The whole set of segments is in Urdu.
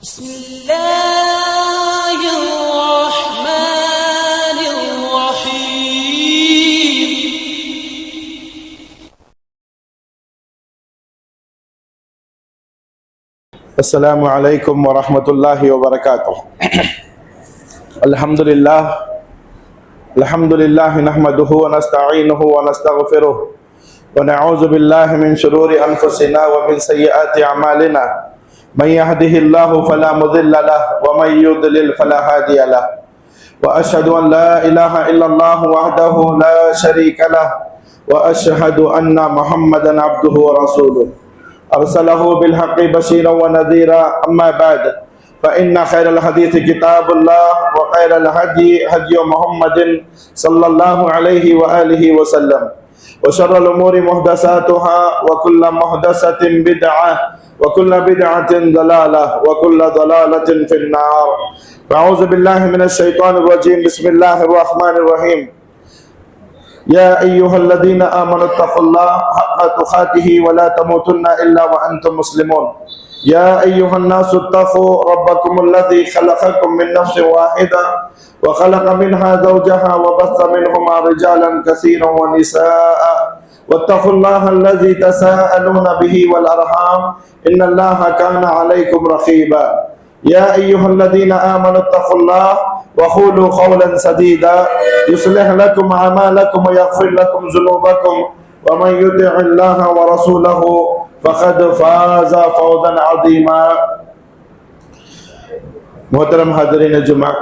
بسم اللہ الرحمن الرحیم۔ السلام علیکم ورحمۃ اللہ وبرکاتہ۔ الحمدللہ نحمده ونستعینه ونستغفره ونعوذ باللہ من شرور انفسنا ومن سیئات اعمالنا، من يهده الله فلا مضل له ومن يضلل فلا هادي له، واشهد ان لا اله الا الله وحده لا شريك له، واشهد ان محمدا عبده ورسوله ارسله بالحق بشيرا ونذيرا، اما بعد فان خير الحديث كتاب الله وخير الهدي هدي محمد صلى الله عليه واله وسلم، وشر الامور محدثاتها وكل محدثة بدعة وكل بدعة ضلالة وكل ضلالة في النار۔ اعوذ بالله من الشيطان الرجيم، بسم الله الرحمن الرحيم۔ يا أيها الذين آمنوا اتقوا الله حق تقاته ولا تموتن إلا وأنتم مسلمون۔ يا أيها الناس اتقوا ربكم الذي خلقكم من نفس واحدة وخلق منها زوجها وبث منهما رجالا كثيرا ونساء، واتقوا الله الذي تساءلون به والأرحام إن الله كان عليكم رقيبا۔ يا أيها الذين آمنوا اتقوا الله وقولوا قولا سديدا يصلح لكم أعمالكم ويغفر لكم ذنوبكم، ومن يطع الله ورسوله فقد فاز فوزا عظيما۔ محترم حاضرین جمعہ،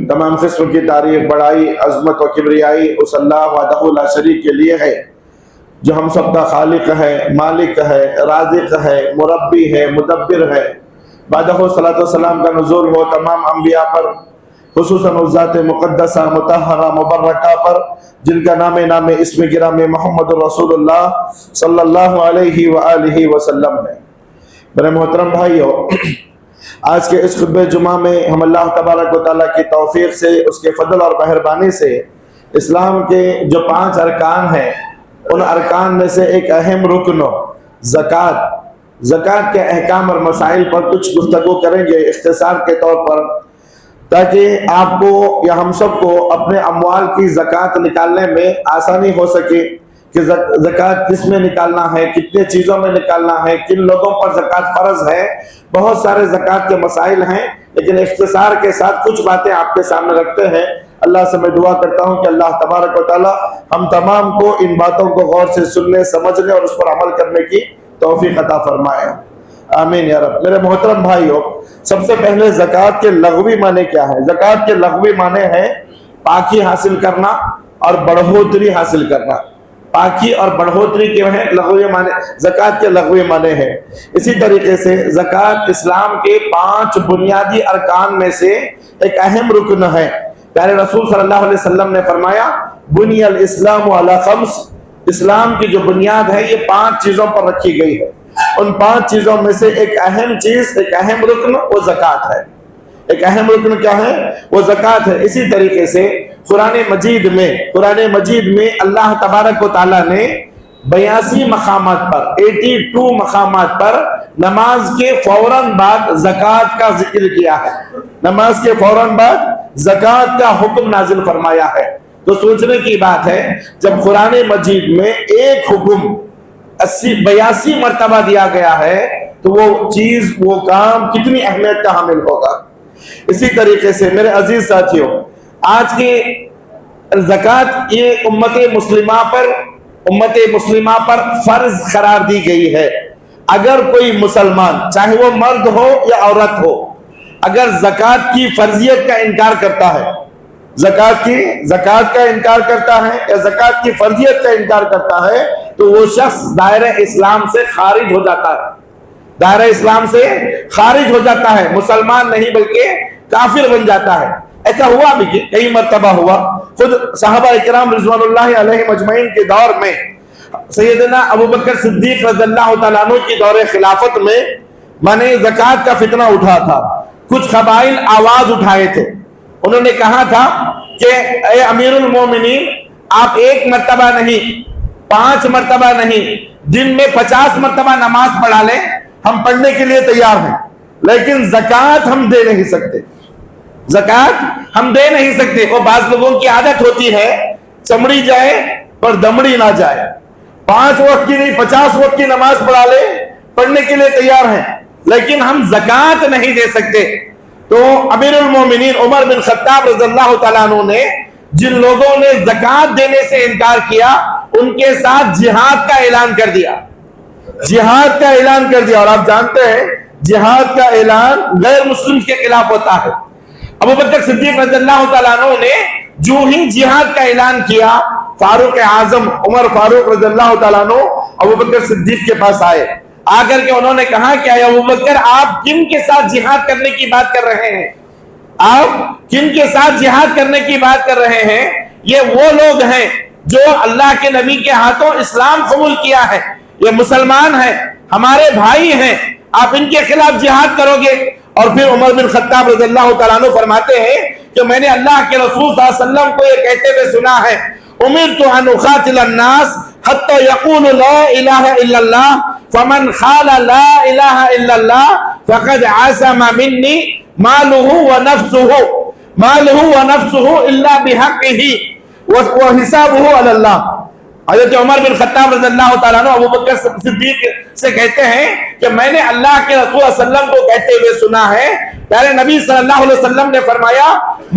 تمام قسم کی تعریف، بڑائی، عظمت و کبریائی اس اللہ وحدہ لا شریک کے لیے ہے جو ہم سب کا خالق ہے، مالک ہے، رازق ہے، مربی ہے، مدبر ہے۔ بعدہ صلاۃ والسلام کا نزول ہو تمام انبیاء پر، خصوصاً اس ذات مقدسہ مطہرہ مبرکہ پر جن کا نام اسم گرامی محمد رسول اللہ صلی اللہ علیہ وآلہ وسلم ہے۔ میرے محترم بھائیو، آج کے اس خطبہ جمعہ میں ہم اللہ تبارک و تعالیٰ کی توفیق سے، اس کے فضل اور مہربانی سے اسلام کے جو 5 ارکان ہیں، ان ارکان میں سے ایک اہم رکن زکوٰۃ کے احکام اور مسائل پر کچھ گفتگو کریں گے اختصار کے طور پر، تاکہ آپ کو یا ہم سب کو اپنے اموال کی زکوٰۃ نکالنے میں آسانی ہو سکے کہ زکوٰۃ کس میں نکالنا ہے، کتنے چیزوں میں نکالنا ہے، کن لوگوں پر زکوٰۃ فرض ہے۔ بہت سارے زکوٰۃ کے مسائل ہیں، لیکن اختصار کے ساتھ کچھ باتیں آپ کے سامنے رکھتے ہیں۔ اللہ سے میں دعا کرتا ہوں کہ اللہ تبارک و تعالی ہم تمام کو ان باتوں کو غور سے سننے، سمجھنے اور اس پر عمل کرنے کی توفیق عطا فرمائے، آمین یا رب۔ میرے محترم بھائیو، سب سے پہلے زکوٰۃ کے لغوی معنی کیا ہے؟ زکوٰۃ کے لغوی معنی ہے پاکی حاصل کرنا اور بڑھوتری حاصل کرنا۔ پاکی اور بڑھوتری کے ہیں لغوی معنی، زکوٰۃ کے لغوی معنی ہے۔ اسی طریقے سے زکوٰۃ اسلام کے 5 بنیادی ارکان میں سے ایک اہم رکن ہے۔ پیارے رسول صلی اللہ علیہ وسلم نے فرمایا، بنی الاسلام علی 5، اسلام کی جو بنیاد ہے یہ 5 چیزوں پر رکھی گئی ہے۔ ان 5 چیزوں میں سے ایک اہم چیز، ایک اہم رکن وہ زکوٰۃ ہے۔ ایک اہم رکن کیا ہے؟ وہ زکوٰۃ ہے۔ اسی طریقے سے قرآن مجید میں اللہ تبارک و تعالیٰ نے 82 مقامات پر 82 مقامات پر نماز کے فوراً بعد زکوٰۃ کا ذکر کیا ہے۔ نماز کے فوراً بعد زکوٰۃ کا حکم نازل فرمایا ہے۔ تو سوچنے کی بات ہے، جب قرآن مجید میں ایک حکم 82 مرتبہ دیا گیا ہے تو وہ چیز، وہ کام کتنی اہمیت کا حامل ہوگا۔ اسی طریقے سے میرے عزیز ساتھیوں، آج کی زکوٰۃ یہ امت مسلمہ پر فرض قرار دی گئی ہے۔ اگر کوئی مسلمان، چاہے وہ مرد ہو یا عورت ہو، اگر زکوٰۃ کی فرضیت کا انکار کرتا ہے، زکوٰۃ کا انکار کرتا ہے یا زکوٰۃ کی فرضیت کا انکار کرتا ہے، تو وہ شخص دائرہ اسلام سے خارج ہو جاتا ہے، دائرہ اسلام سے خارج ہو جاتا ہے، مسلمان نہیں بلکہ کافر بن جاتا ہے۔ ایسا ہوا بھی کہ کئی مرتبہ ہوا، خود صحابہ اکرام رضوان اللہ علیہم اجمعین کے دور میں، سیدنا ابوبکر صدیق رضی اللہ تعالیٰ عنہ کی دور خلافت میں زکوٰۃ کا فتنہ اٹھا تھا۔ کچھ قبائل آواز اٹھائے تھے، انہوں نے کہا تھا کہ اے امیر المومنین، آپ 1 مرتبہ نہیں، 5 مرتبہ نہیں، دن میں 50 مرتبہ نماز پڑھا لیں، ہم پڑھنے کے لیے تیار ہیں۔ لیکن زکات ہم دے نہیں سکتے، زکات ہم دے نہیں سکتے۔ وہ بعض لوگوں کی عادت ہوتی ہے چمڑی جائے پر دمڑی نہ جائے، 5 وقت کی نہیں 50 وقت کی نماز پڑھا لے، پڑھنے کے لیے تیار ہیں، لیکن ہم زکات نہیں دے سکتے۔ تو امیر المومنین عمر بن خطاب رضی اللہ تعالیٰ عنہ نے جن لوگوں نے زکات دینے سے انکار کیا ان کے ساتھ جہاد کا اعلان کر دیا، جہاد کا اعلان کر دیا۔ اور آپ جانتے ہیں جہاد کا اعلان غیر مسلم کے خلاف ہوتا ہے۔ ابو بکر صدیق رضی اللہ تعالیٰ عنہ نے جو ہی جہاد کا اعلان کیا، فاروق اعظم عمر فاروق رضی اللہ تعالیٰ عنہ ابو بکر صدیق کے پاس آئے، آ کر کے انہوں نے کہا کہ اے ابو بکر آپ کن کے ساتھ جہاد کرنے کی بات کر رہے ہیں؟ آپ کن کے ساتھ جہاد کرنے کی بات کر رہے ہیں؟ یہ وہ لوگ ہیں جو اللہ کے نبی کے ہاتھوں اسلام قبول کیا ہے، یہ مسلمان ہیں، ہمارے بھائی ہیں، آپ ان کے خلاف جہاد کرو گے؟ اور پھر عمر بن خطاب رضی اللہ تعالیٰ عنہ فرماتے ہیں کہ میں نے اللہ کے رسول صلی اللہ علیہ وسلم کو یہ کہتے ہوئے سنا ہے، امرت ان اقاتل الناس حتى يقولوا لا الہ الا اللہ فمن قال لا الہ الا اللہ فقد عصم منی مالہ ونفسہ الا بحقہ وحسابہ علی اللہ۔ حضرت عمر بن خطاب رضی اللہ تعالیٰ عنہ ابو بکر صدیق سے کہتے ہیں کہ میں نے اللہ کے رسول صلی اللہ علیہ وسلم کو کہتے ہوئے سنا ہے، پیارے نبی صلی اللہ علیہ وسلم نے فرمایا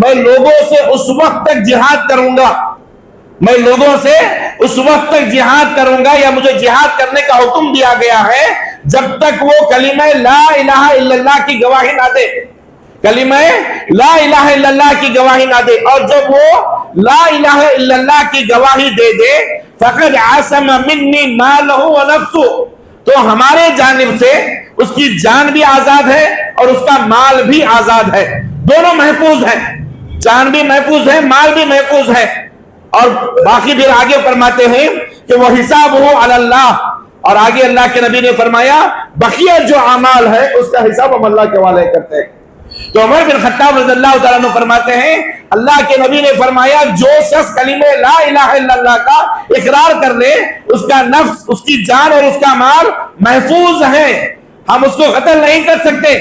میں لوگوں سے اس وقت تک جہاد کروں گا، میں لوگوں سے اس وقت تک جہاد کروں گا یا مجھے جہاد کرنے کا حکم دیا گیا ہے جب تک وہ کلمہ لا الہ الا اللہ کی گواہی نہ دے، کلمہ لا الہ الا اللہ کی گواہی نہ دے۔ اور جب وہ لا الہ الا اللہ کی گواہی دے دے فقد عصم منی مالہ ونفسہ، تو ہمارے جانب سے اس کی جان بھی آزاد ہے اور اس کا مال بھی آزاد ہے، دونوں محفوظ ہیں، جان بھی محفوظ ہے مال بھی محفوظ ہے۔ اور باقی پھر آگے فرماتے ہیں کہ وہ حساب ہو علی اللہ، اور آگے اللہ کے نبی نے فرمایا بقیہ جو اعمال ہے اس کا حساب ہم اللہ کے حوالے کرتے ہیں۔ تو عمر بن خطاب رضی اللہ تعالیٰ عنہ فرماتے ہیں اللہ کے نبی نے فرمایا جو شخص کلمہ لا الہ الا اللہ کا اقرار کر لے اس کا نفس، اس کی جان اور اس کا مال محفوظ ہے، ہم اس کو قتل نہیں کر سکتے،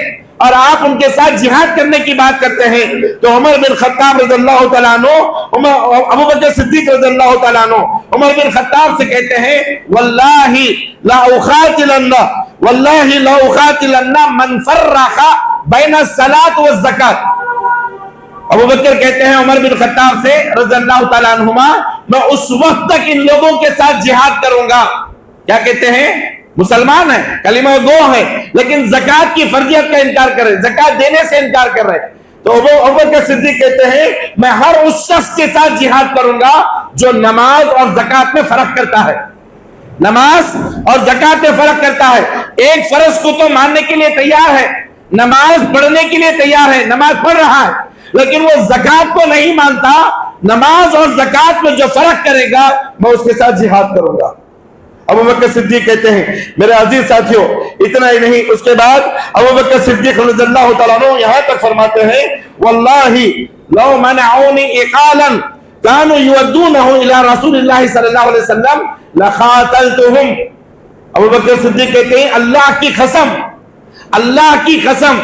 اور آپ ان کے ساتھ جہاد کرنے کی بات کرتے ہیں۔ تو عمر بن خطاب رضی اللہ تعالیٰ عنہ ابو بکر صدیق رضی اللہ تعالیٰ عنہ عمر بن خطاب سے کہتے ہیں واللہ لا اقاتلن واللہ لا اقاتلن من فرق بین الصلاۃ والزکات۔ ابو بکر کہتے ہیں عمر بن خطاب سے رضی اللہ تعالیٰ عنہما میں اس وقت تک ان لوگوں کے ساتھ جہاد کروں گا، کیا کہتے ہیں مسلمان ہیں کلمہ گو ہیں لیکن زکات کی فرضیت کا انکار کر رہے، زکات دینے سے انکار کر رہے۔ تو ابو بکر صدیق کہتے ہیں میں ہر اس شخص کے ساتھ جہاد کروں گا جو نماز اور زکات میں فرق کرتا ہے، نماز اور زکات میں فرق کرتا ہے۔ ایک فرض کو تو ماننے کے لیے تیار ہے، نماز پڑھنے کے لیے تیار ہے، نماز پڑھ رہا ہے، لیکن وہ زکات کو نہیں مانتا، نماز اور زکات میں جو فرق کرے گا میں اس کے ساتھ جہاد کروں گا۔ ابو بکر صدیق کہتے ہیں میرے عزیز ساتھیوں اتنا ہی نہیں، اس کے بعد ابو بکر صدیق رضی اللہ تعالیٰ عنہ یہاں تک فرماتے ہیں واللہ لو منعونی اقالا كانوا يودونه الى رسول اللہ صلی اللہ علیہ وسلم لقاتلتهم۔ ابو بکر صدیق کہتے ہیں اللہ کی قسم، اللہ کی قسم،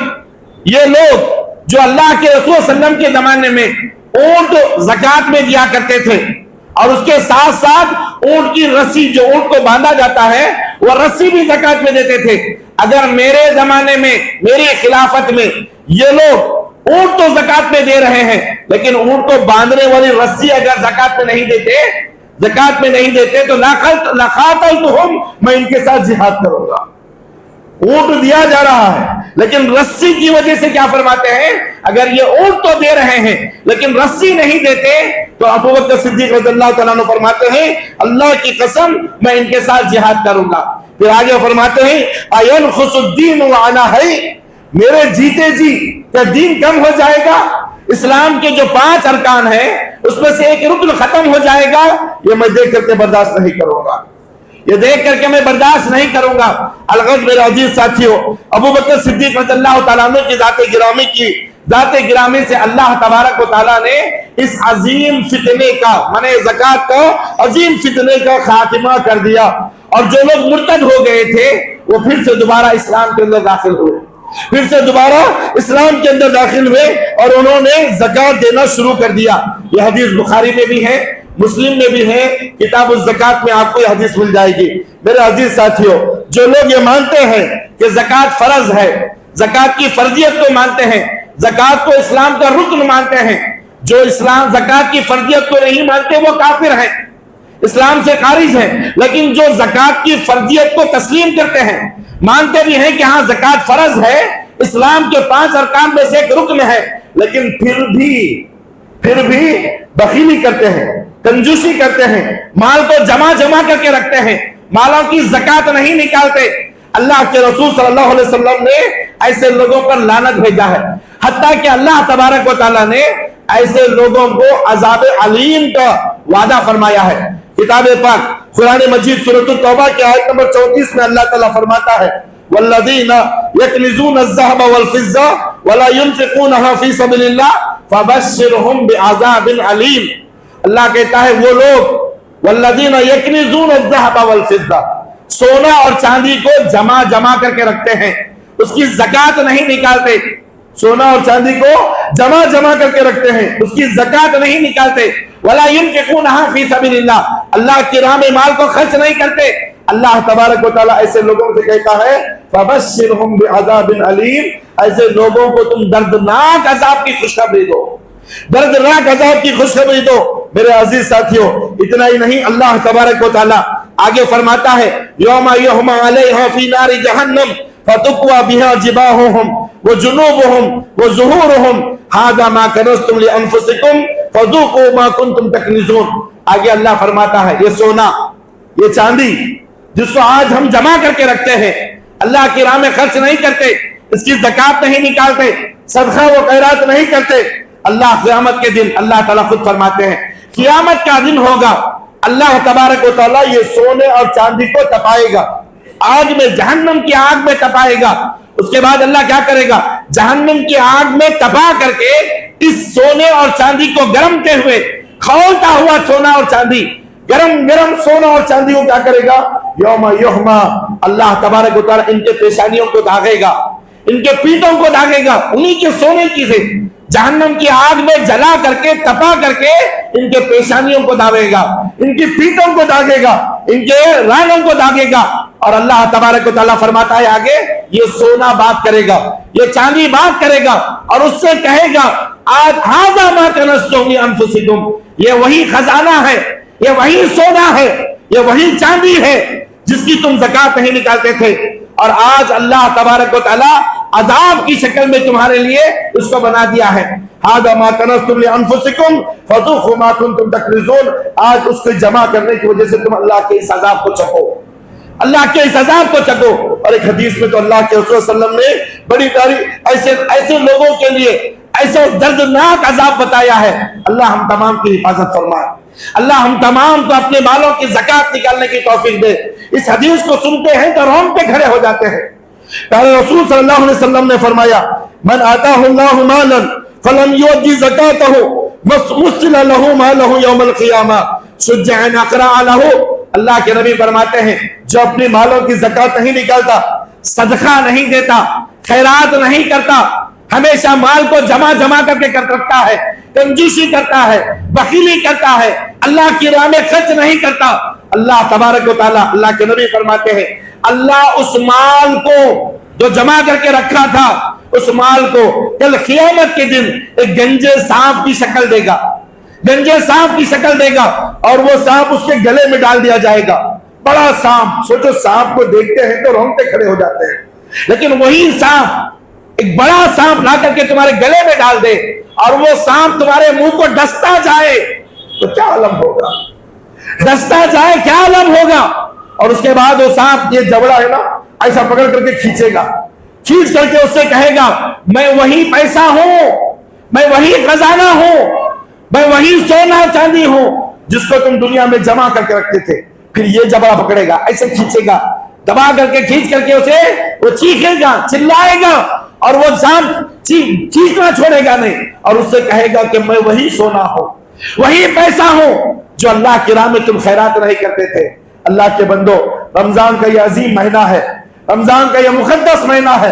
یہ لوگ جو اللہ کے رسول صلی اللہ علیہ وسلم کے زمانے میں اونٹ زکات میں دیا کرتے تھے اور اس کے ساتھ ساتھ اونٹ کی رسی جو اونٹ کو باندھا جاتا ہے وہ رسی بھی زکات میں دیتے تھے، اگر میرے زمانے میں میری خلافت میں یہ لوگ اونٹ تو زکات میں دے رہے ہیں لیکن اونٹ کو باندھنے والی رسی اگر زکات میں نہیں دیتے، زکات میں نہیں دیتے تو لقاتلتهم، میں ان کے ساتھ جہاد کروں گا۔ اونٹ دیا جا رہا ہے لیکن رسی کی وجہ سے کیا فرماتے ہیں اگر یہ اونٹ تو دے رہے ہیں لیکن رسی نہیں دیتے تو ابو بکر صدیق رضی اللہ تعالیٰ عنہ فرماتے ہیں اللہ کی قسم میں ان کے ساتھ جہاد کروں گا۔ پھر آگے فرماتے ہیں اَيَنْخُسُ الدِّينُ وَأَنَا حَيٌّ، میرے جیتے جی کیا دین کم ہو جائے گا؟ اسلام کے جو 5 ارکان ہیں اس میں سے ایک رکن ختم ہو جائے گا، یہ میں دیکھ کر کے برداشت نہیں کروں گا، یہ دیکھ کر کے میں برداشت نہیں کروں گا۔ الغرض میرے عزیز ساتھیوں ابو بکر صدیق رضی اللہ تعالیٰ عنہ کی ذات گرامی سے اللہ تبارک و تعالیٰ نے اس عظیم فتنے کا منع زکات کا عظیم فتنے کا خاتمہ کر دیا، اور جو لوگ مرتد ہو گئے تھے وہ پھر سے دوبارہ اسلام کے اندر داخل ہوئے۔ پھر سے دوبارہ اسلام کے اندر داخل ہوئے اور انہوں نے زکات دینا شروع کر دیا. یہ حدیث بخاری میں بھی ہے, مسلم میں بھی ہے, کتاب الزکات میں آپ کو یہ حدیث مل جائے گی. میرے عزیز ساتھیوں, جو لوگ یہ مانتے ہیں کہ زکات فرض ہے, زکات کی فرضیت کو مانتے ہیں, زکات کو اسلام کا رکن مانتے ہیں, جو اسلام زکات کی فرضیت کو نہیں مانتے وہ کافر ہیں, اسلام سے خارج ہیں. لیکن جو زکات کی فرضیت کو تسلیم کرتے ہیں, مانتے بھی ہیں کہ ہاں زکات فرض ہے, اسلام کے 5 ارکان میں سے ایک رکن ہے, لیکن پھر بھی بخیلی کرتے ہیں, کنجوسی کرتے ہیں, مال کو جمع کر کے رکھتے ہیں, مالوں کی زکات نہیں نکالتے. اللہ کے رسول صلی اللہ علیہ وسلم نے ایسے لوگوں پر لعنت بھیجا ہے, حتیٰ کہ اللہ تبارک و تعالیٰ نے ایسے لوگوں کو عذاب علیم کا وعدہ فرمایا ہے. کتاب پاک قرآن مجید سورۃ التوبہ کی آیت نمبر 34 میں اللہ تعالیٰ فرماتا ہے, والذین یکنزون الذهب والفضة ولا ينفقونها في سبيل الله فبشرهم بعذاب علیم. اللہ کہتا ہے وہ لوگ والذین یکنزون الذهب والفضة, سونا اور چاندی کو جمع کر کے رکھتے ہیں, اس کی زکات نہیں نکالتے. سونا اور چاندی کو جمع کر کے رکھتے ہیں, اس کی زکات نہیں نکالتے. ولا ينفقونها في سبيل الله, اللہ کی راہ میں مال کو خرچ نہیں کرتے. اللہ تبارک و تعالیٰ ایسے لوگوں سے کہتا ہے فبشرهم بعذاب علیم, ایسے لوگوں کو تم دردناک عذاب کی خوشخبری دو, دردناک عذاب کی خوشخبری دو. میرے عزیز ساتھیوں, اتنا ہی نہیں, اللہ تبارک و تعالیٰ آگے فرماتا ہے یوم یحمى علیہا فی نار جہنم فتقوی بہا جباہہم وجنوبہم وظہورہم ھذا ما کنزتم لانفسکم فذوقوا ما کنتم تکنزون. آگے اللہ فرماتا ہے یہ سونا, یہ چاندی جس کو آج ہم جمع کر کے رکھتے ہیں, اللہ کی راہ میں خرچ نہیں کرتے, اس کی زکات نہیں نکالتے, صدقہ و خیرات نہیں کرتے, اللہ قیامت کے دن اللہ تعالیٰ خود فرماتے ہیں قیامت کا دن ہوگا, اللہ تبارک و تعالیٰ یہ سونے اور چاندی کو تپائے گا, آگ میں, جہنم کی آگ میں تپائے گا. اس کے بعد اللہ کیا کرے گا, جہنم کی آگ میں تپا کر کے اس سونے اور چاندی کو گرمتے ہوئے, کھولتا ہوا سونا اور چاندی, گرم سونا اور چاندی کو کیا کرے گا, یوم یحمى, اللہ تبارک و تعالیٰ ان کے پیشانیوں کو داغے گا, ان کے پیٹوں کو داغے گا, انہی کے سونے کی سے جہنم کی آگ میں جلا کر کے تپا کر کے ان کے پیشانیوں کو داغے گا, ان کی پیٹوں کو داغے گا, ان کے رانوں کو داغے گا. اور اللہ تبارک و تعالیٰ فرماتا ہے آگے یہ سونا بات کرے گا, یہ چاندی بات کرے گا اور اس سے کہے گا آج ھذا ما کنزتم لانفسکم, یہ وہی خزانہ ہے, یہ وہی سونا ہے, یہ وہی چاندی ہے جس کی تم زکات نہیں نکالتے تھے, اور آج اللہ تبارک و تعالیٰ عذاب کی شکل میں تمہارے لیے اس کو بنا دیا ہے. ھذا ما کنزتم لانفسکم فذوقوا ما کنتم تکنزون. آج اس کو جمع کرنے کی وجہ سے تم اللہ کے اس عذاب کو چکھو, اللہ کے اس عذاب کو چکھو. اور ایک حدیث میں تو اللہ کے رسول صلی اللہ علیہ وسلم نے بڑی پیاری ایسے لوگوں کے لیے ایسا دردناک عذاب بتایا ہے. اللہ ہم تمام کی حفاظت فرمائے, اللہ ہم تمام کو اپنے مالوں کی زکات نکالنے کی توفیق دے. اس حدیث کو سنتے ہیں تو رونگٹے کھڑے ہو جاتے ہیں. پہلے رسول صلی اللہ علیہ وسلم نے فرمایا من آتاہ اللہ مالا فلم یؤدی زکاتہ مسل له مالہ یوم القیامہ شجع اقرع لہ. اللہ کے نبی فرماتے ہیں جو اپنی مالوں کی زکات نہیں نکالتا, صدقہ نہیں دیتا, خیرات نہیں کرتا, ہمیشہ مال کو جمع کر کے رکھتا ہے, کنجوسی کرتا ہے, بخیلی کرتا ہے, اللہ کی راہ میں خرچ نہیں کرتا, اللہ تبارک و تعالیٰ, اللہ کے نبی فرماتے ہیں اللہ اس مال کو جو جمع کر کے رکھا تھا, اس مال کو کل قیامت کے دن ایک گنجے سانپ کی شکل دے گا, گنجے سانپ کی شکل دے گا, اور وہ سانپ اس کے گلے میں ڈال دیا جائے گا. بڑا سانپ, سوچو سانپ کو دیکھتے ہیں تو رونگٹے کھڑے ہو جاتے ہیں, لیکن وہی سانپ ایک بڑا سانپ لا کر کے تمہارے گلے میں ڈال دے اور وہ سانپ تمہارے منہ کو ڈستا جائے تو کیا عالم ہوگا, ڈستا جائے کیا عالم ہوگا. اور اس کے بعد وہ سانپ, یہ جبڑا ہے نا, ایسا پکڑ کر کے کھینچے گا, کھینچ کر کے اس سے کہے گا میں وہی پیسہ ہوں, میں وہی خزانہ ہوں, میں وہی سونا چاندی ہوں جس کو تم دنیا میں جمع کر کے رکھتے تھے. پھر یہ جبڑا پکڑے گا, ایسے کھینچے گا, دبا کر کے کھینچ کر کے اسے وہ چیخے گا, چلائے گا, اور وہ سانپ چیخنا چھوڑے گا نہیں, اور اس سے کہے گا کہ میں وہی سونا ہوں, وہی پیسہ ہوں جو اللہ کی راہ میں تم خیرات نہیں کرتے تھے. اللہ کے بندو, رمضان کا یہ عظیم مہینہ ہے, رمضان کا یہ مقدس مہینہ ہے,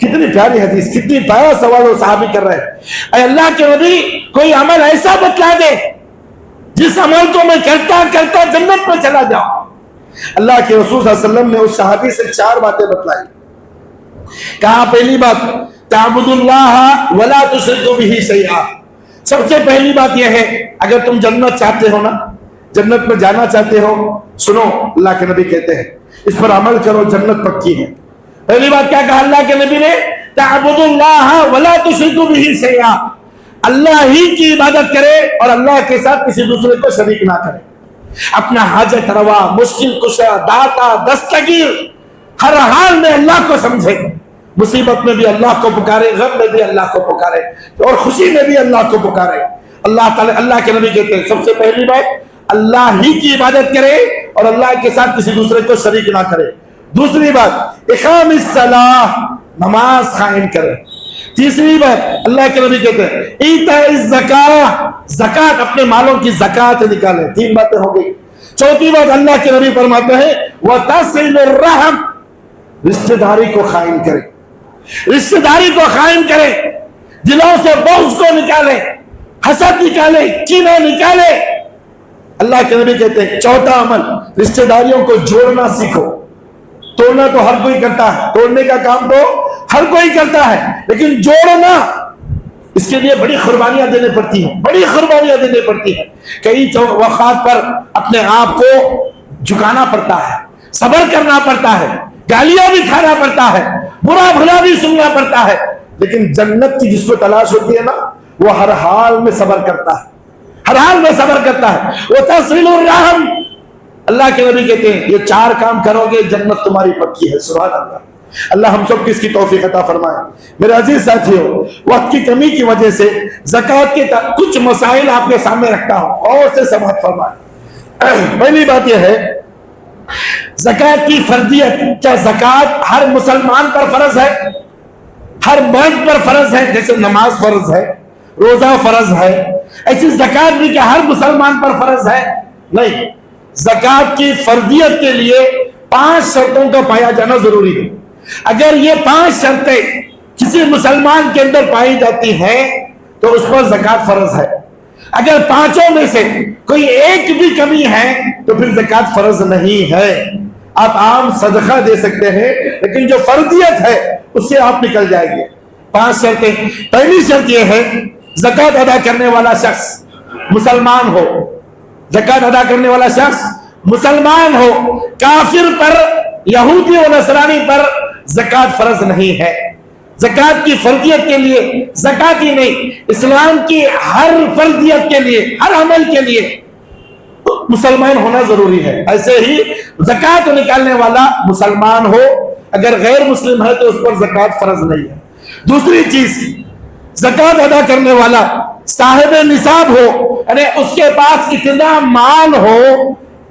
کتنی پیاری حدیث, کتنی پیارا سوال وہ صحابی کر رہے ہیں. اے اللہ کے نبی, کوئی عمل ایسا بتلا دے جس عمل کو میں کرتا کرتا جنت میں چلا جاؤں. اللہ کے رسول صلی اللہ علیہ وسلم نے اس صحابی سے 4 باتیں بتلائی. کہا پہلی بات تعبد اللہ ولا تشرک بہ شیئا. سب سے پہلی بات یہ ہے, اگر تم جنت چاہتے ہو نا, جنت میں جانا چاہتے ہو, سنو اللہ کے نبی کہتے ہیں اس پر عمل کرو, جنت پکی ہے. پہلی بات کیا کہا اللہ کے نبی نے, تعبد اللہ ولا تشرک بہ شیئا, اللہ ہی کی عبادت کرے اور اللہ کے ساتھ کسی دوسرے کو شریک نہ کرے. اپنا حاجت روا, مشکل کشا, داتا, دستگیر, ہر حال میں اللہ کو سمجھے, مصیبت میں بھی اللہ کو پکارے, غم میں بھی اللہ کو پکارے, اور خوشی میں بھی اللہ کو پکارے. اللہ تعالی, اللہ کے نبی کہتے ہیں سب سے پہلی بات اللہ ہی کی عبادت کرے اور اللہ کے ساتھ کسی دوسرے کو شریک نہ کرے. دوسری بات اقام الصلاۃ, نماز قائم کرے. تیسری بات اللہ کے نبی کہتے ہیں ایتاء الزکاۃ, زکات, اپنے مالوں کی زکات نکالے. 3 باتیں ہو گئی. چوتھی بات اللہ کے نبی فرماتے ہیں وتصل الرحم, رشتہ داری کو قائم کرے, رشتہ داری کو قائم کرے, دلوں سے بغض کو نکالے, حسد نکالے, کینہ نکالے. اللہ کے نبی کہتے ہیں چوتھا عمل رشتہ داریوں کو جوڑنا سیکھو. توڑنا تو ہر کوئی کرتا ہے, توڑنے کا کام تو ہر کوئی کرتا ہے, لیکن جوڑنا اس کے لیے بڑی قربانیاں دینے پڑتی ہیں, بڑی قربانیاں دینے پڑتی ہیں. کئی وقات پر اپنے آپ کو جھکانا پڑتا ہے, صبر کرنا پڑتا ہے, گالیاں بھی کھانا پڑتا ہے, برا بھلا بھی سننا پڑتا ہے, لیکن جنت کی جس کو تلاش ہوتی ہے نا, وہ ہر حال میں صبر کرتا ہے, ہر حال میں صبر کرتا ہے. وتصل الرحم, اللہ کے نبی کہتے ہیں یہ 4 کام کرو گے جنت تمہاری پکی ہے. سبحان اللہ. اللہ ہم سب کی اس کی توفیق عطا فرمائے. میرے عزیز ساتھیو, وقت کی کمی کی وجہ سے زکوٰۃ کے کچھ مسائل آپ کے سامنے رکھتا ہوں, اور سے سماعت فرمائے. پہلی بات یہ ہے زکوٰۃ کی فرضیت. کیا زکوٰۃ ہر مسلمان پر فرض ہے؟ ہر مرد پر فرض ہے؟ جیسے نماز فرض ہے, روزہ فرض ہے, ایسی زکوٰۃ بھی کیا ہر مسلمان پر فرض ہے؟ نہیں. زکوٰۃ کی فرضیت کے لیے 5 شرطوں کا پایا جانا ضروری ہے. اگر یہ 5 شرطیں کسی مسلمان کے اندر پائی جاتی ہیں تو اس پر زکوٰۃ فرض ہے. اگر 5 میں سے کوئی ایک بھی کمی ہے تو پھر زکوٰۃ فرض نہیں ہے. آپ عام صدقہ دے سکتے ہیں, لیکن جو فرضیت ہے اس سے آپ نکل جائیں گے. 5 شرطیں. پہلی شرط یہ ہے زکوٰۃ ادا کرنے والا شخص مسلمان ہو. زکوٰۃ ادا کرنے والا شخص مسلمان ہو. کافر پر, یہودی و نصرانی پر زکوٰۃ فرض نہیں ہے. زکوٰۃ کی فرضیت کے لیے زکوٰۃ ہی نہیں, اسلام کی ہر فرضیت کے لیے, ہر عمل کے لیے مسلمان ہونا ضروری ہے. ایسے ہی زکوٰۃ نکالنے والا مسلمان ہو, اگر غیر مسلم ہے تو اس پر زکوٰۃ فرض نہیں ہے. دوسری چیز, زکوٰۃ ادا کرنے والا صاحب نصاب ہو, یعنی اس کے پاس اتنا مال ہو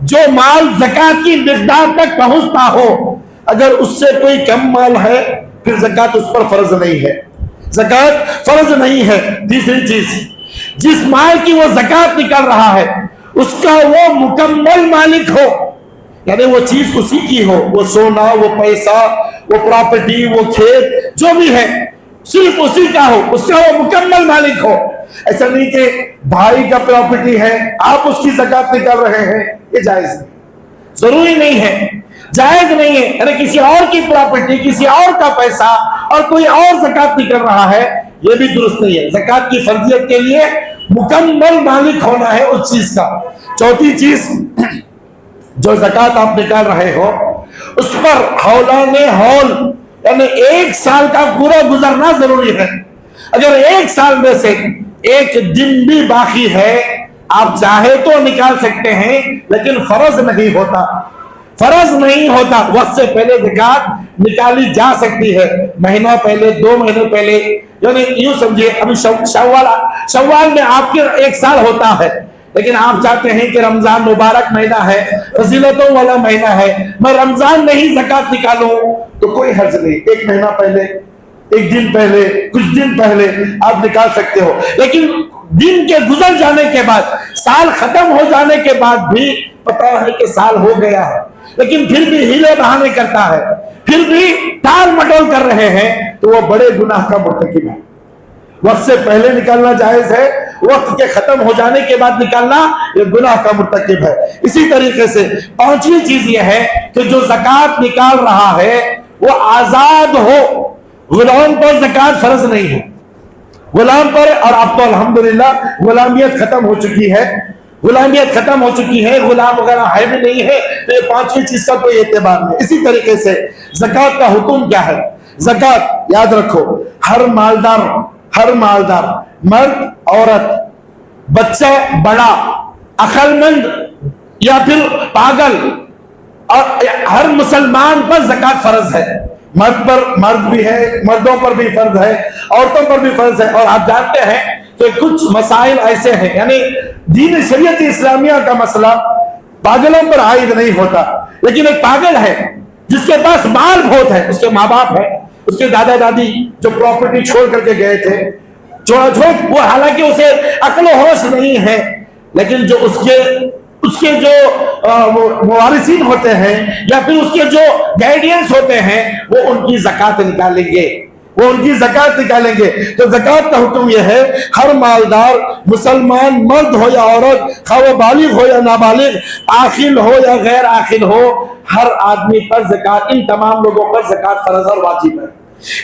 جو مال زکوٰۃ کی مقدار تک پہنچتا ہو. اگر اس سے کوئی کم مال ہے پھر زکوٰۃ اس پر فرض نہیں ہے, زکوٰۃ فرض نہیں ہے. تیسری چیز, جس مال کی وہ زکوٰۃ نکال رہا ہے اس کا وہ مکمل مالک ہو, یعنی وہ چیز اسی کی ہو, وہ سونا, وہ پیسہ, وہ پراپرٹی, وہ کھیت, جو بھی ہے صرف اسی کا ہو, اس کا وہ مکمل مالک ہو. ایسا نہیں کہ بھائی کا پراپرٹی ہے آپ اس کی زکوٰۃ نکال رہے ہیں, یہ جائز نہیں, ضروری نہیں ہے, جائز نہیں ہے. یعنی کسی اور کی پراپرٹی, کسی اور کا پیسہ اور کوئی اور زکوٰۃ نکل رہا ہے, یہ بھی درست نہیں ہے. زکوٰۃ کی فرضیت کے لیے مکمل مالک ہونا ہے اس چیز کا. چوتھی چیز, جو زکوٰۃ آپ نکال رہے ہو اس پر حولان حول, یعنی 1 سال کا پورا گزرنا ضروری ہے. اگر 1 سال میں سے 1 دن بھی باقی ہے آپ چاہے تو نکال سکتے ہیں, لیکن فرض نہیں ہوتا, فرض نہیں ہوتا. وقت سے پہلے زکوٰۃ نکالی جا سکتی ہے, مہینہ پہلے, 2 مہینے پہلے, یعنی یوں سمجھے ابھی شوال میں آپ کے 1 سال ہوتا ہے, لیکن آپ چاہتے ہیں کہ رمضان مبارک مہینہ ہے, فضیلتوں والا مہینہ ہے, میں رمضان میں ہی زکوٰۃ نکالوں, تو کوئی حرج نہیں. 1 مہینہ پہلے, 1 دن پہلے, کچھ دن پہلے آپ نکال سکتے ہو. لیکن دن کے گزر جانے کے بعد, سال ختم ہو جانے کے بعد بھی پتا ہے کہ سال ہو گیا ہے, لیکن پھر بھی ہیلے بہانے کرتا ہے, پھر بھی ٹال مٹول کر رہے ہیں, تو وہ بڑے گناہ کا مرتکب ہے. وقت سے پہلے نکالنا جائز ہے, وقت کے ختم ہو جانے کے بعد نکالنا یہ گناہ کا مرتکب ہے. اسی طریقے سے پانچویں چیز یہ ہے کہ جو زکوٰۃ نکال رہا ہے وہ آزاد ہو. غلام پر زکوٰۃ فرض نہیں ہے, غلام پر, اور اب تو الحمدللہ غلامیت ختم ہو چکی ہے, غلامیت ختم ہو چکی ہے, غلام وغیرہ ہے بھی نہیں ہے, تو یہ پانچویں چیز کا کوئی اعتبار نہیں. اسی طریقے سے زکوٰۃ کا حکم کیا ہے؟ زکوٰۃ یاد رکھو, ہر مالدار مرد عورت, بچہ بڑا, عقل مند یا پھر پاگل, اور ہر مسلمان پر زکوٰۃ فرض ہے. مرد بھی ہے, مردوں پر بھی فرض ہے, عورتوں پر بھی فرض ہے. اور آپ جانتے ہیں کہ کچھ مسائل ایسے ہیں, یعنی دین شریعت اسلامیہ کا مسئلہ پاگلوں پر عائد نہیں ہوتا, لیکن ایک پاگل ہے جس کے پاس مال بہت ہے, اس کے ماں باپ ہے, اس کے دادا دادی جو پراپرٹی چھوڑ کر کے گئے تھے, وہ حالانکہ اسے عقل و ہوش نہیں ہے, لیکن جو اس کے جو موارثین ہوتے ہیں یا پھر اس کے جو گائیڈینس ہوتے ہیں, وہ ان کی زکوٰۃ نکالیں گے. تو زکوٰۃ کا حکم یہ ہے, ہر مالدار مسلمان مرد ہو یا عورت, خواہ وہ بالغ ہو یا نابالغ, عاقل ہو یا غیر عاقل ہو, ہر آدمی پر زکوٰۃ, ان تمام لوگوں پر زکوٰۃ فرض اور واجب ہے.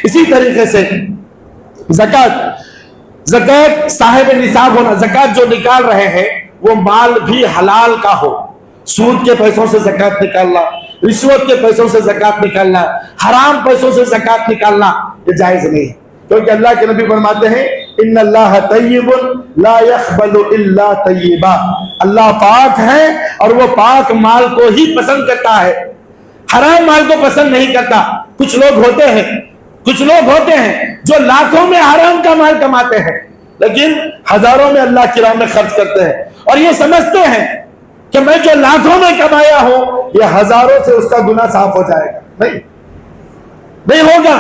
اسی طریقے سے زکوٰۃ صاحب نصاب ہونا, زکوٰۃ جو نکال رہے ہیں وہ مال بھی حلال کا ہو. سود کے پیسوں سے زکوٰۃ نکالنا, رشوت کے پیسوں سے زکوٰۃ نکالنا, حرام پیسوں سے زکوٰۃ نکالنا یہ جائز نہیں ہے, کیونکہ اللہ کے نبی فرماتے ہیں ان اللہ طیب لا يقبل الا طیبا, اللہ پاک ہے اور وہ پاک مال کو ہی پسند کرتا ہے, حرام مال کو پسند نہیں کرتا. کچھ لوگ ہوتے ہیں جو لاکھوں میں حرام کا مال کماتے ہیں, لیکن ہزاروں میں اللہ کی راہ میں خرچ کرتے ہیں, اور یہ سمجھتے ہیں کہ میں جو لاکھوں میں کمایا ہوں یہ ہزاروں سے اس کا گناہ صاف ہو جائے گا. نہیں ہوگا,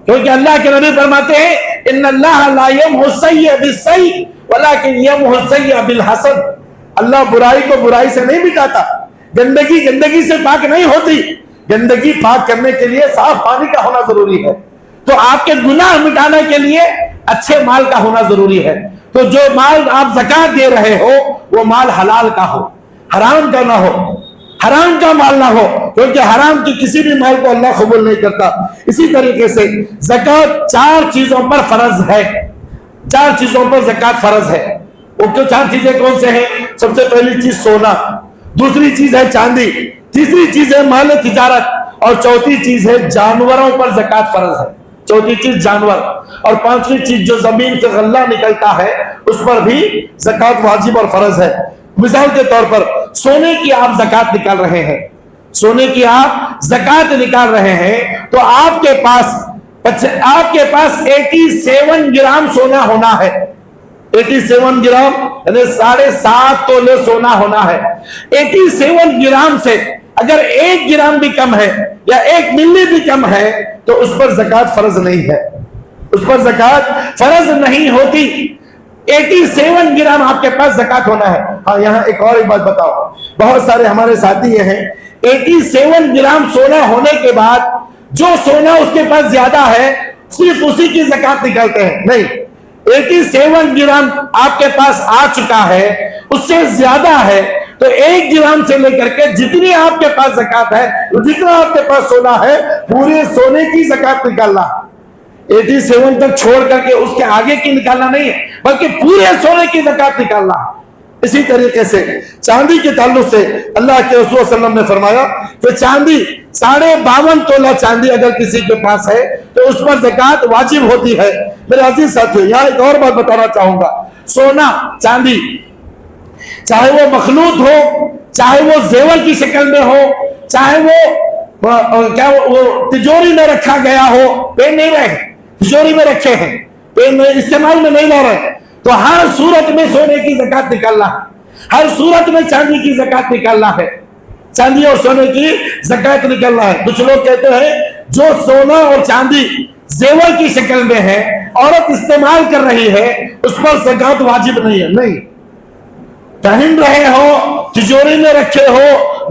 کیونکہ اللہ کے نبی فرماتے ہیں ان اللہ لا یمحو السیئ بالسیئ ولکن یمحو السیئ بالحسن, اللہ برائی کو برائی سے نہیں مٹاتا, گندگی سے پاک نہیں ہوتی. گندگی پاک کرنے کے لیے صاف پانی کا ہونا ضروری ہے, تو آپ کے گناہ مٹانے کے لیے اچھے مال کا ہونا ضروری ہے. تو جو مال آپ زکوٰۃ دے رہے ہو وہ مال حلال کا ہو, حرام کا نہ ہو, حرام کا مال نہ ہو, کیونکہ حرام کی کسی بھی مال کو اللہ قبول نہیں کرتا. اسی طریقے سے زکوٰۃ 4 چیزوں پر فرض ہے, 4 چیزوں پر زکوٰۃ فرض ہے. وہ 4 چیزیں کون سے ہیں؟ سب سے پہلی چیز سونا, دوسری چیز ہے چاندی, تیسری چیز ہے مال تجارت, اور چوتھی چیز ہے جانوروں پر زکوٰۃ فرض ہے. چوتھی چیز جانور, اور پانچویں چیز جو زمین سے غلہ نکلتا ہے اس پر بھی زکوٰۃ واجب اور فرض ہے. مثال کے طور پر سونے کی آپ زکوٰۃ نکال رہے ہیں, سونے کی آپ زکوٰۃ نکال رہے ہیں, تو آپ کے پاس 87 گرام سونا ہونا ہے. 87 گرام یعنی 7.5 تولے سونا ہونا ہے. 87 گرام سے اگر 1 گرام بھی کم ہے یا 1 ملی بھی کم ہے تو اس پر زکوٰۃ فرض نہیں ہے, اس پر زکوٰۃ فرض نہیں ہوتی. 87 گرام آپ کے پاس زکوٰۃ ہونا ہے. ہاں یہاں ایک بات بتاؤ, بہت سارے ہمارے ساتھی یہ ہیں 87 گرام سونا ہونے کے بعد جو سونا اس کے پاس زیادہ ہے صرف اسی کی زکوٰۃ نکالتے ہیں. نہیں, 87 گرام آپ کے پاس آ چکا ہے, اس سے زیادہ ہے, تو 1 گرام سے لے کر کے جتنی آپ کے پاس زکوٰۃ ہے, جتنا آپ کے پاس سونا ہے پورے سونے کی زکوٰۃ نکالنا. 87 تک چھوڑ کر کے اس کے آگے کی نکالنا نہیں ہے, بلکہ پورے سونے کی زکوٰۃ نکالنا. اسی طریقے سے چاندی کے تعلق سے اللہ کے رسول صلی اللہ علیہ وسلم نے فرمایا کہ چاندی 52.5 تولہ چاندی اگر کسی کے پاس ہے تو اس پر زکوٰۃ واجب ہوتی ہے. میرے عزیز ساتھیو, یہاں ایک اور بات بتانا چاہوں گا. سونا چاندی چاہے وہ مخلوط ہو, چاہے وہ زیور کی شکل میں ہو, چاہے وہ تجوری میں رکھا گیا ہو, پین نہیں رہے, تجوری میں رکھے ہیں, پین میں استعمال میں نہیں لا رہے, تو ہر صورت میں سونے کی زکوٰۃ نکالنا ہے, ہر صورت میں چاندی کی زکوٰۃ نکالنا ہے, چاندی اور سونے کی زکوٰۃ نکالنا ہے. کچھ لوگ کہتے ہیں جو سونا اور چاندی زیور کی شکل میں ہے, عورت استعمال کر رہی ہے, اس پر زکوٰۃ واجب نہیں ہے. نہیں, پہن رہے ہو, تجوری میں رکھے ہو,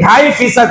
2.5%,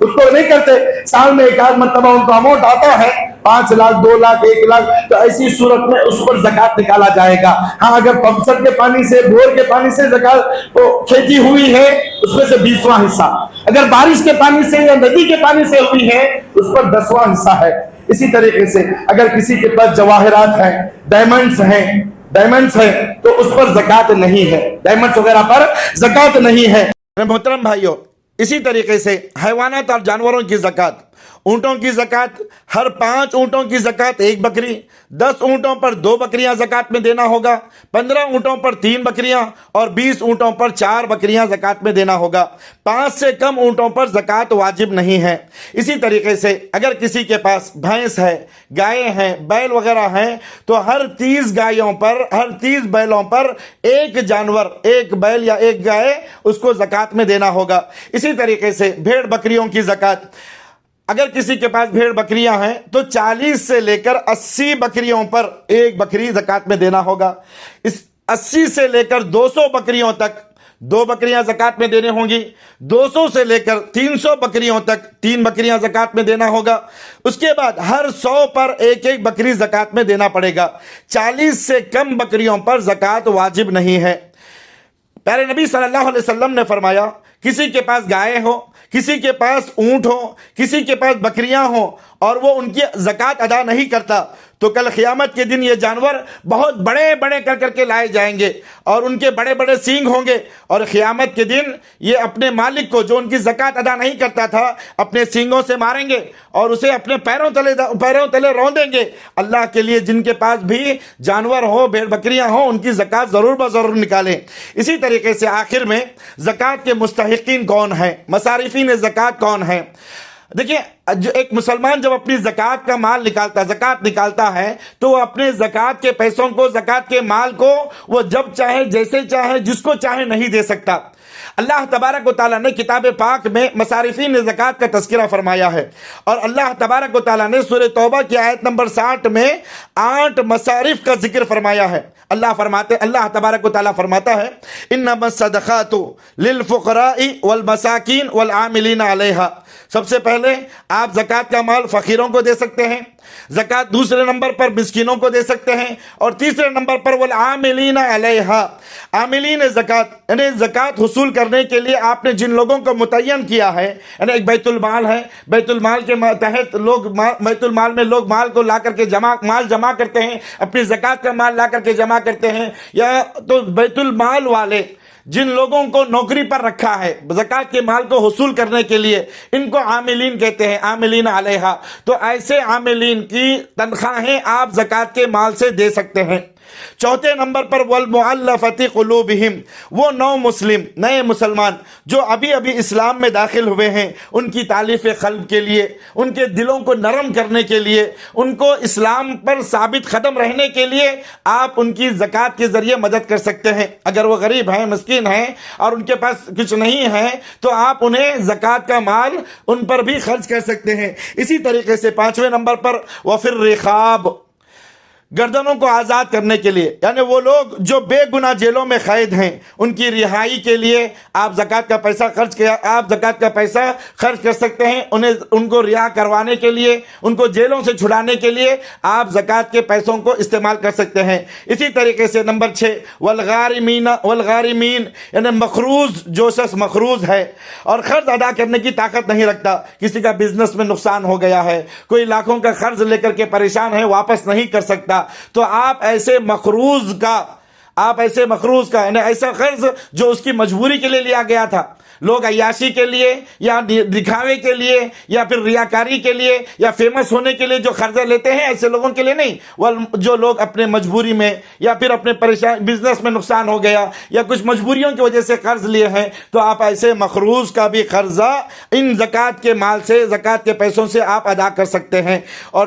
خود تو نہیں کرتے، سال میں ایک آدھ مرتبہ ان کو اماؤنٹ آتا ہے 5 لاکھ 2 لاکھ 1 لاکھ، تو ایسی صورت میں اس پر زکات نکالا جائے گا۔ ہاں اگر پمپسر کے پانی سے، بور کے پانی سے زکات کھیتی ہوئی ہے اس میں سے 20واں حصہ، اگر بارش کے پانی سے یا ندی کے پانی سے ہوئی ہے اس پر 10واں حصہ ہے۔ اسی طریقے سے اگر کسی کے پاس جواہرات ہیں، ڈائمنڈز ہیں تو اس پر زکات نہیں ہے، ڈائمنڈز وغیرہ پر زکات نہیں ہے۔ محترم بھائیو، اسی طریقے سے حیوانات اور جانوروں کی زکات، اونٹوں کی زکات، ہر 5 اونٹوں کی زکات 1 بکری، 10 اونٹوں پر 2 بکریاں زکات میں دینا ہوگا، 15 اونٹوں پر 3 بکریاں اور 20 اونٹوں پر 4 بکریاں زکات میں دینا ہوگا۔ 5 سے کم اونٹوں پر زکات واجب نہیں ہے۔ اسی طریقے سے اگر کسی کے پاس بھینس ہے، گائے ہیں، بیل وغیرہ ہیں تو ہر 30 گایوں پر، ہر 30 بیلوں پر 1 جانور، 1 بیل یا 1 گائے اس کو زکات میں دینا ہوگا۔ اسی طریقے سے بھیڑ بکریوں کی زکات، اگر کسی کے پاس بھیڑ بکریاں ہیں تو 40 سے لے کر 80 بکریوں پر 1 بکری زکات میں دینا ہوگا۔ اس 80 سے لے کر 200 بکریوں تک 2 بکریاں زکات میں دینے ہوں گی، 200 سے لے کر 300 بکریوں تک 3 بکریاں زکات میں دینا ہوگا۔ اس کے بعد ہر 100 پر 1 بکری زکات میں دینا پڑے گا۔ 40 سے کم بکریوں پر زکات واجب نہیں ہے۔ پیارے نبی صلی اللہ علیہ وسلم نے فرمایا، کسی کے پاس گائے ہو، کسی کے پاس اونٹ ہو، کسی کے پاس بکریاں ہوں اور وہ ان کی زکات ادا نہیں کرتا تو کل قیامت کے دن یہ جانور بہت بڑے بڑے کر کے لائے جائیں گے اور ان کے بڑے بڑے سینگ ہوں گے، اور قیامت کے دن یہ اپنے مالک کو جو ان کی زکات ادا نہیں کرتا تھا اپنے سینگوں سے ماریں گے اور اسے اپنے پیروں تلے روندیں گے۔ اللہ کے لیے جن کے پاس بھی جانور ہو، بھیڑ بکریاں ہوں، ان کی زکات ضرور بضرور نکالیں۔ اسی طریقے سے آخر میں زکات کے مستحقین کون ہیں، مصارفین زکات کون ہیں؟ دیکھیں، جو ایک مسلمان جب اپنی زکات کا مال زکات نکالتا ہے تو وہ اپنے زکات کے پیسوں کو، زکات کے مال کو وہ جب چاہے، جیسے چاہے، جس کو چاہے نہیں دے سکتا۔ اللہ تبارک و تعالیٰ نے کتاب پاک میں مصارفین زکات کا تذکرہ فرمایا ہے، اور اللہ تبارک و تعالیٰ نے سورہ توبہ کی آیت نمبر 60 میں 8 مصارف کا ذکر فرمایا ہے۔ اللہ تبارک و تعالیٰ فرماتا ہے، انما الصدقات للفقراء والمساکین والعاملین علیہا۔ سب سے پہلے آپ زکات کا مال فقیروں کو دے سکتے ہیں، زکات دوسرے نمبر پر مسکینوں کو دے سکتے ہیں، اور تیسرے نمبر پر والعاملین علیہا، عاملین زکات، یعنی زکات حصول کرنے کے لیے آپ نے جن لوگوں کو متعین کیا ہے، یعنی ایک بیت المال ہے، بیت المال کے تحت بیت المال میں لوگ مال کو لا کر کے مال جمع کرتے ہیں، اپنی زکات کا مال لا کر کے جمع کرتے ہیں، یا تو بیت المال والے جن لوگوں کو نوکری پر رکھا ہے زکات کے مال کو حصول کرنے کے لیے، ان کو عاملین کہتے ہیں، عاملین علیہا۔ تو ایسے عاملین کی تنخواہیں آپ زکات کے مال سے دے سکتے ہیں۔ چوتھے نمبر پر والمؤلفۃ قلوبہم، وہ نئے مسلمان جو ابھی اسلام میں داخل ہوئے ہیں، ان کی تالیف قلب کے لیے، ان کے دلوں کو نرم کرنے کے لیے، ان کو اسلام پر ثابت قدم رہنے کے لیے آپ ان کی زکات کے ذریعے مدد کر سکتے ہیں۔ اگر وہ غریب ہیں، مسکین ہیں اور ان کے پاس کچھ نہیں ہے تو آپ انہیں زکات کا مال ان پر بھی خرچ کر سکتے ہیں۔ اسی طریقے سے 5ویں نمبر پر وفی الرقاب، گردنوں کو آزاد کرنے کے لیے، یعنی وہ لوگ جو بے گناہ جیلوں میں قید ہیں ان کی رہائی کے لیے آپ زکات کا پیسہ خرچ کر سکتے ہیں۔ ان کو رہا کروانے کے لیے، ان کو جیلوں سے چھڑانے کے لیے آپ زکات کے پیسوں کو استعمال کر سکتے ہیں۔ اسی طریقے سے نمبر 6 والغارمین، یعنی مقروض، جو شخص مقروض ہے اور قرض ادا کرنے کی طاقت نہیں رکھتا، کسی کا بزنس میں نقصان ہو گیا ہے، کوئی لاکھوں کا قرض لے کر کے پریشان ہے، واپس نہیں کر سکتا، تو آپ ایسے مقروض کا یعنی ایسا قرض جو اس کی مجبوری کے لیے لیا گیا تھا، لوگ عیاشی کے لیے یا دکھاوے کے لیے یا پھر ریاکاری کے لیے یا فیمس ہونے کے لیے جو قرضہ لیتے ہیں، ایسے لوگوں کے لیے نہیں، جو لوگ اپنے مجبوری میں یا پھر اپنے بزنس میں نقصان ہو گیا یا کچھ مجبوریوں کی وجہ سے قرض لیے ہیں، تو آپ ایسے مقروض کا بھی قرضہ ان زکات کے مال سے، زکات کے پیسوں سے آپ ادا کر سکتے ہیں۔ اور